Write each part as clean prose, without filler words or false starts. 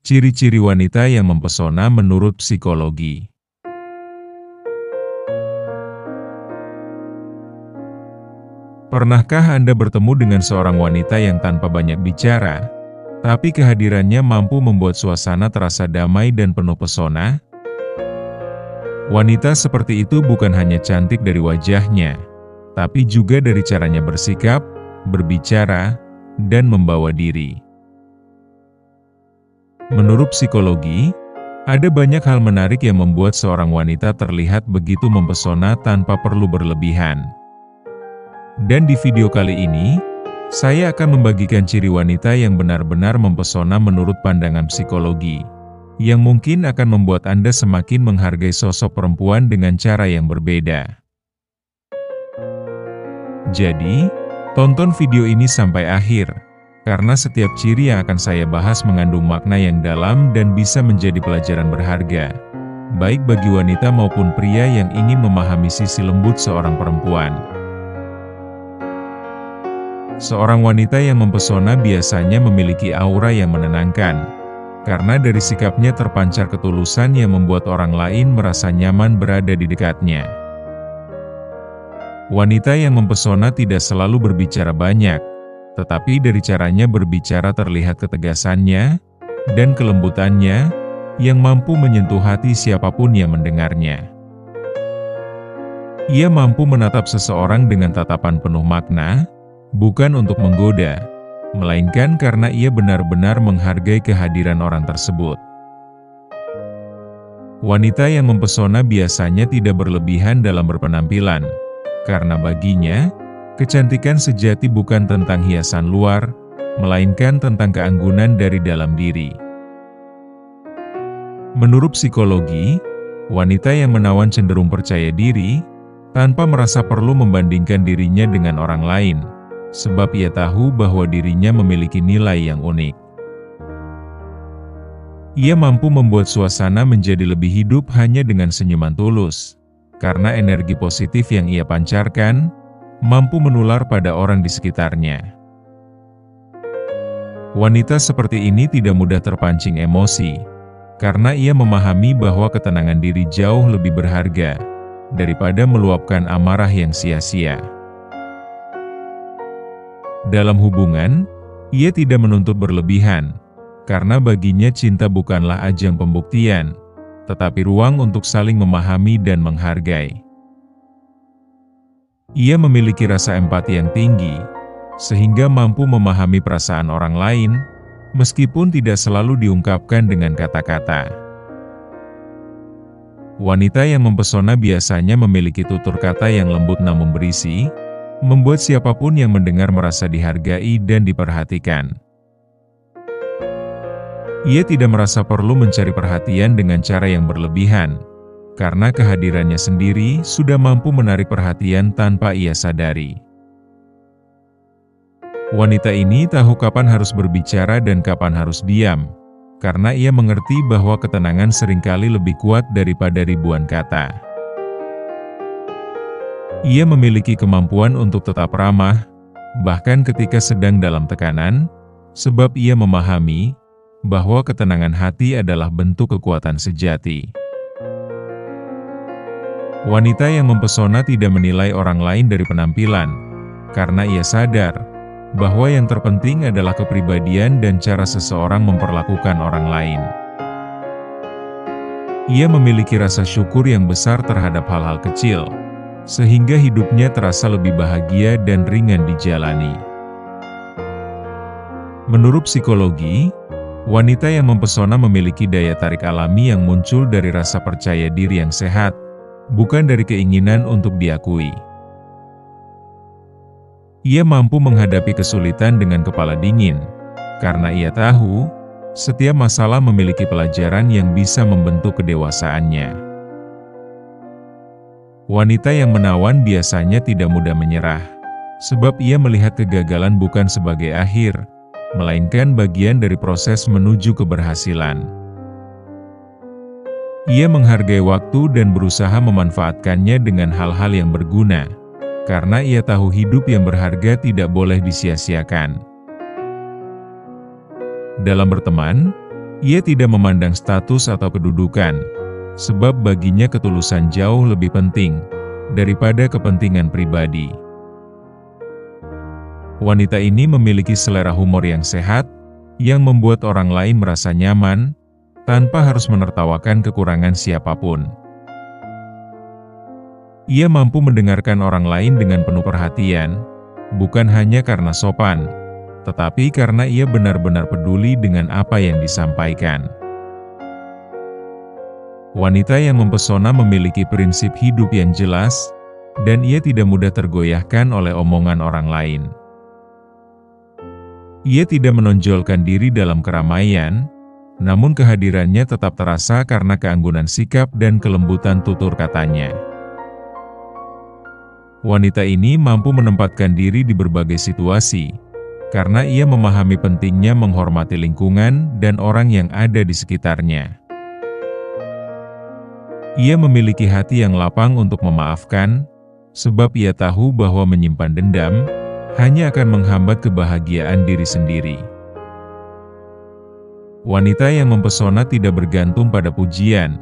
Ciri-ciri wanita yang mempesona menurut psikologi. Pernahkah Anda bertemu dengan seorang wanita yang tanpa banyak bicara, tapi kehadirannya mampu membuat suasana terasa damai dan penuh pesona? Wanita seperti itu bukan hanya cantik dari wajahnya, tapi juga dari caranya bersikap, berbicara, dan membawa diri. Menurut psikologi, ada banyak hal menarik yang membuat seorang wanita terlihat begitu mempesona tanpa perlu berlebihan. Dan di video kali ini, saya akan membagikan ciri wanita yang benar-benar mempesona menurut pandangan psikologi, yang mungkin akan membuat Anda semakin menghargai sosok perempuan dengan cara yang berbeda. Jadi, tonton video ini sampai akhir, karena setiap ciri yang akan saya bahas mengandung makna yang dalam dan bisa menjadi pelajaran berharga, baik bagi wanita maupun pria yang ingin memahami sisi lembut seorang perempuan. Seorang wanita yang mempesona biasanya memiliki aura yang menenangkan, karena dari sikapnya terpancar ketulusan yang membuat orang lain merasa nyaman berada di dekatnya. Wanita yang mempesona tidak selalu berbicara banyak, tetapi dari caranya berbicara terlihat ketegasannya dan kelembutannya yang mampu menyentuh hati siapapun yang mendengarnya. Ia mampu menatap seseorang dengan tatapan penuh makna, bukan untuk menggoda, melainkan karena ia benar-benar menghargai kehadiran orang tersebut. Wanita yang mempesona biasanya tidak berlebihan dalam berpenampilan, karena baginya, kecantikan sejati bukan tentang hiasan luar, melainkan tentang keanggunan dari dalam diri. Menurut psikologi, wanita yang menawan cenderung percaya diri, tanpa merasa perlu membandingkan dirinya dengan orang lain, sebab ia tahu bahwa dirinya memiliki nilai yang unik. Ia mampu membuat suasana menjadi lebih hidup hanya dengan senyuman tulus, karena energi positif yang ia pancarkan, mampu menular pada orang di sekitarnya. Wanita seperti ini tidak mudah terpancing emosi, karena ia memahami bahwa ketenangan diri jauh lebih berharga, daripada meluapkan amarah yang sia-sia. Dalam hubungan, ia tidak menuntut berlebihan, karena baginya cinta bukanlah ajang pembuktian, tetapi ruang untuk saling memahami dan menghargai. Ia memiliki rasa empati yang tinggi, sehingga mampu memahami perasaan orang lain, meskipun tidak selalu diungkapkan dengan kata-kata. Wanita yang mempesona biasanya memiliki tutur kata yang lembut namun berisi, membuat siapapun yang mendengar merasa dihargai dan diperhatikan. Ia tidak merasa perlu mencari perhatian dengan cara yang berlebihan, karena kehadirannya sendiri sudah mampu menarik perhatian tanpa ia sadari. Wanita ini tahu kapan harus berbicara dan kapan harus diam, karena ia mengerti bahwa ketenangan seringkali lebih kuat daripada ribuan kata. Ia memiliki kemampuan untuk tetap ramah, bahkan ketika sedang dalam tekanan, sebab ia memahami bahwa ketenangan hati adalah bentuk kekuatan sejati. Wanita yang mempesona tidak menilai orang lain dari penampilan, karena ia sadar bahwa yang terpenting adalah kepribadian dan cara seseorang memperlakukan orang lain. Ia memiliki rasa syukur yang besar terhadap hal-hal kecil, sehingga hidupnya terasa lebih bahagia dan ringan dijalani. Menurut psikologi, wanita yang mempesona memiliki daya tarik alami yang muncul dari rasa percaya diri yang sehat, bukan dari keinginan untuk diakui. Ia mampu menghadapi kesulitan dengan kepala dingin, karena ia tahu, setiap masalah memiliki pelajaran yang bisa membentuk kedewasaannya. Wanita yang menawan biasanya tidak mudah menyerah, sebab ia melihat kegagalan bukan sebagai akhir, melainkan bagian dari proses menuju keberhasilan. Ia menghargai waktu dan berusaha memanfaatkannya dengan hal-hal yang berguna, karena ia tahu hidup yang berharga tidak boleh disia-siakan. Dalam berteman, Ia tidak memandang status atau kedudukan, sebab baginya ketulusan jauh lebih penting daripada kepentingan pribadi. Wanita ini memiliki selera humor yang sehat, yang membuat orang lain merasa nyaman, tanpa harus menertawakan kekurangan siapapun. Ia mampu mendengarkan orang lain dengan penuh perhatian, bukan hanya karena sopan, tetapi karena ia benar-benar peduli dengan apa yang disampaikan. Wanita yang mempesona memiliki prinsip hidup yang jelas, dan ia tidak mudah tergoyahkan oleh omongan orang lain. Ia tidak menonjolkan diri dalam keramaian, namun kehadirannya tetap terasa karena keanggunan sikap dan kelembutan tutur katanya. Wanita ini mampu menempatkan diri di berbagai situasi, karena ia memahami pentingnya menghormati lingkungan dan orang yang ada di sekitarnya. Ia memiliki hati yang lapang untuk memaafkan, sebab ia tahu bahwa menyimpan dendam hanya akan menghambat kebahagiaan diri sendiri. Wanita yang mempesona tidak bergantung pada pujian,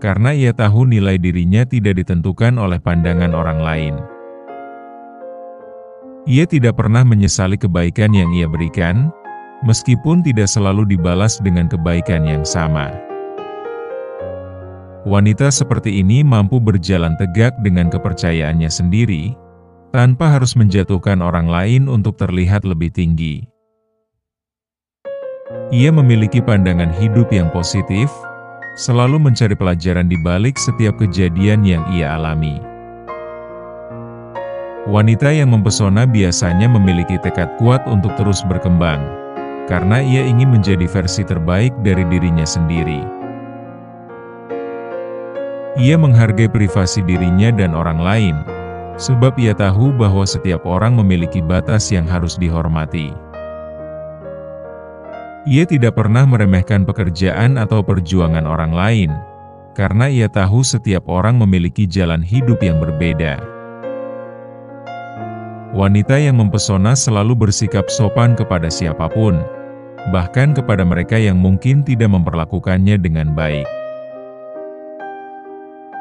karena ia tahu nilai dirinya tidak ditentukan oleh pandangan orang lain. Ia tidak pernah menyesali kebaikan yang ia berikan, meskipun tidak selalu dibalas dengan kebaikan yang sama. Wanita seperti ini mampu berjalan tegak dengan kepercayaannya sendiri, tanpa harus menjatuhkan orang lain untuk terlihat lebih tinggi. Ia memiliki pandangan hidup yang positif, selalu mencari pelajaran di balik setiap kejadian yang ia alami. Wanita yang mempesona biasanya memiliki tekad kuat untuk terus berkembang, karena ia ingin menjadi versi terbaik dari dirinya sendiri. Ia menghargai privasi dirinya dan orang lain, sebab ia tahu bahwa setiap orang memiliki batas yang harus dihormati. Ia tidak pernah meremehkan pekerjaan atau perjuangan orang lain, karena ia tahu setiap orang memiliki jalan hidup yang berbeda. Wanita yang mempesona selalu bersikap sopan kepada siapapun, bahkan kepada mereka yang mungkin tidak memperlakukannya dengan baik.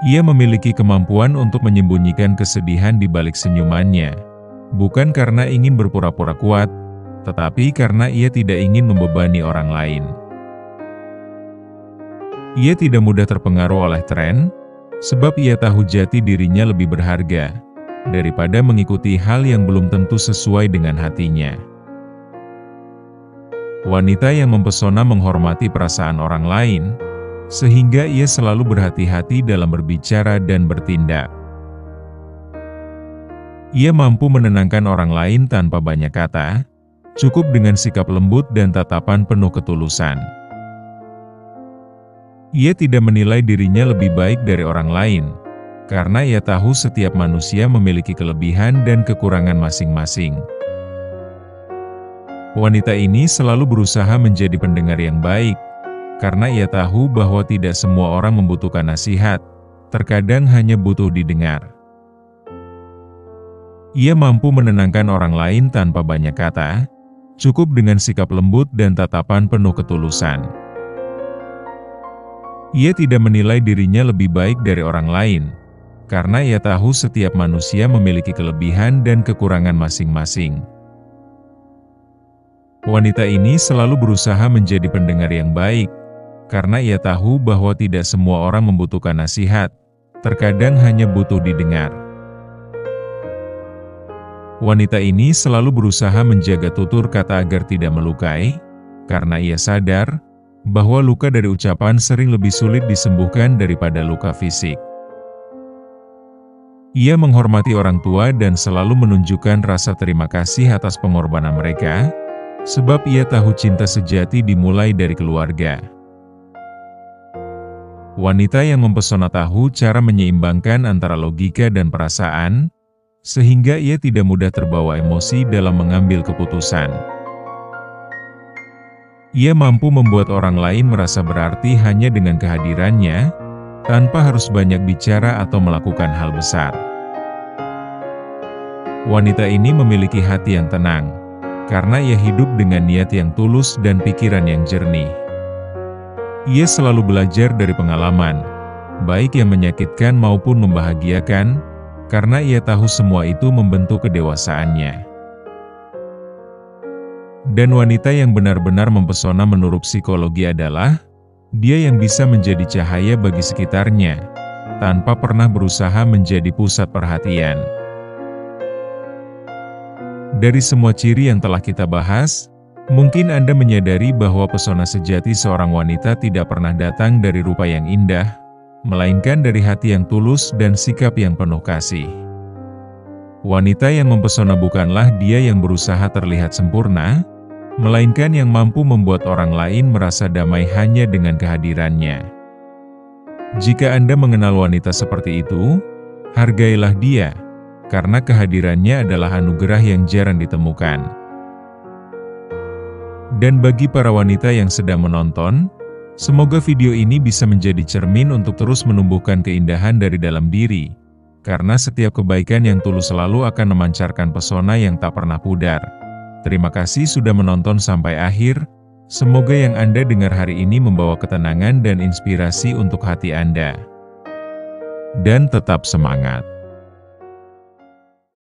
Ia memiliki kemampuan untuk menyembunyikan kesedihan di balik senyumannya, bukan karena ingin berpura-pura kuat, tetapi karena ia tidak ingin membebani orang lain. Ia tidak mudah terpengaruh oleh tren, sebab ia tahu jati dirinya lebih berharga daripada mengikuti hal yang belum tentu sesuai dengan hatinya. Wanita yang mempesona menghormati perasaan orang lain, sehingga ia selalu berhati-hati dalam berbicara dan bertindak. Ia mampu menenangkan orang lain tanpa banyak kata, cukup dengan sikap lembut dan tatapan penuh ketulusan. Ia tidak menilai dirinya lebih baik dari orang lain, karena ia tahu setiap manusia memiliki kelebihan dan kekurangan masing-masing. Wanita ini selalu berusaha menjadi pendengar yang baik, karena ia tahu bahwa tidak semua orang membutuhkan nasihat, terkadang hanya butuh didengar. Ia mampu menenangkan orang lain tanpa banyak kata, cukup dengan sikap lembut dan tatapan penuh ketulusan. Ia tidak menilai dirinya lebih baik dari orang lain, karena ia tahu setiap manusia memiliki kelebihan dan kekurangan masing-masing. Wanita ini selalu berusaha menjadi pendengar yang baik, karena ia tahu bahwa tidak semua orang membutuhkan nasihat, terkadang hanya butuh didengar. Wanita ini selalu berusaha menjaga tutur kata agar tidak melukai, karena ia sadar bahwa luka dari ucapan sering lebih sulit disembuhkan daripada luka fisik. Ia menghormati orang tua dan selalu menunjukkan rasa terima kasih atas pengorbanan mereka, sebab ia tahu cinta sejati dimulai dari keluarga. Wanita yang mempesona tahu cara menyeimbangkan antara logika dan perasaan, sehingga ia tidak mudah terbawa emosi dalam mengambil keputusan. Ia mampu membuat orang lain merasa berarti hanya dengan kehadirannya, tanpa harus banyak bicara atau melakukan hal besar. Wanita ini memiliki hati yang tenang, karena ia hidup dengan niat yang tulus dan pikiran yang jernih. Ia selalu belajar dari pengalaman, baik yang menyakitkan maupun membahagiakan, karena ia tahu semua itu membentuk kedewasaannya. Dan wanita yang benar-benar mempesona menurut psikologi adalah dia yang bisa menjadi cahaya bagi sekitarnya, tanpa pernah berusaha menjadi pusat perhatian. Dari semua ciri yang telah kita bahas, mungkin Anda menyadari bahwa pesona sejati seorang wanita tidak pernah datang dari rupa yang indah, melainkan dari hati yang tulus dan sikap yang penuh kasih. Wanita yang mempesona bukanlah dia yang berusaha terlihat sempurna, melainkan yang mampu membuat orang lain merasa damai hanya dengan kehadirannya. Jika Anda mengenal wanita seperti itu, hargailah dia, karena kehadirannya adalah anugerah yang jarang ditemukan. Dan bagi para wanita yang sedang menonton, semoga video ini bisa menjadi cermin untuk terus menumbuhkan keindahan dari dalam diri, karena setiap kebaikan yang tulus selalu akan memancarkan pesona yang tak pernah pudar. Terima kasih sudah menonton sampai akhir. Semoga yang Anda dengar hari ini membawa ketenangan dan inspirasi untuk hati Anda. Dan tetap semangat!